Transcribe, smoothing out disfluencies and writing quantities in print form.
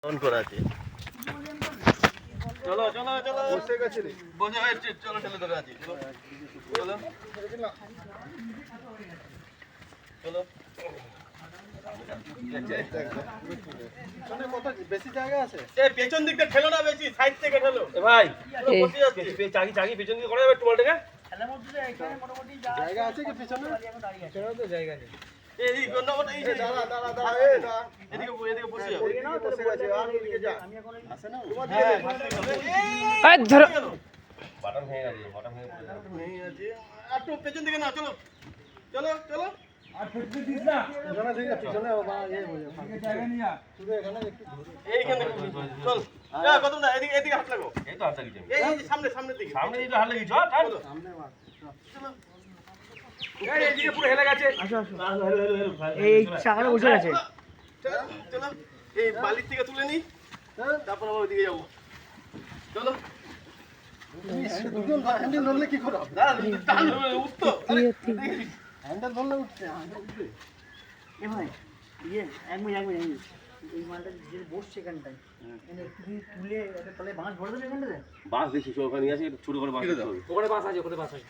On করা আছে। চলো চলো চলো বসে গেছে রে, বসে গেছে, চলো চলো ধরে আছি, চলো চলো চলো। বেশি জায়গা আছে, এই পেছন দিকটা ঠেলো না, বেশি সাইড থেকে ঠেলো। এ ভাই বসে যাচ্ছে, চাকি চাকি পেছন দিকে করা যাবে টোলটাকে? খেলার মধ্যে এখানে মোটামুটি জায়গা আছে কি পেছনে? এখানে তো জায়গা নেই। এই গন্ডা বড় এই দাঁড়া দাঁড়া দাঁড়া, এই দাঁড়া, এদিকে এদিকে বসে যাও, এদিকে বসে গেছে, আর ওদিকে যা, আমি এখন আসে না তোমার দিকে, এই ধরো বাটন ভেঙে গেছে, বাটন ভেঙে গেছে, আর তো পেছন দিকে না, চলো চলো চলো। আর ফেটে দিস না, পিছনে দিকে পিছনে বাবা, এই হয়ে যাবে জায়গা নিয়া শুধু এখানে একটু এইখানে চল, যা কত না, এদিকে এদিকে হাত লাগো, এই তো হাত লাগিয়েছে, এই সামনে সামনের দিকে, সামনে দিকে হাত লাগিয়েছ, চল সামনে মার, চলো। এই এদিকে পুরো হেলে গেছে, আসো আসো, এই চাকাটা বসে গেছে, চলো চলো, এই বালির থেকে তুলে নি, তারপর আমরা ওইদিকে যাবো, চলো। দুজন হ্যান্ডেল ধরলে কি করব? না টান উঠতো, হ্যান্ডেল ধরলে উঠছে, হ্যান্ডেল উঠবে। এ ভাই ইয়ে এক মিনিট এই মালটা যে বসছে এখানটায়, এনে তুমি তুলে একটা তলে বাঁশ ভরে দেবে এখানটাতে, বাঁশ দেখি ওখানে নিয়ে আসি, ছোট করে বাঁশ, ওখানে বাঁশ আছে, ওখানে বাঁশ আছে।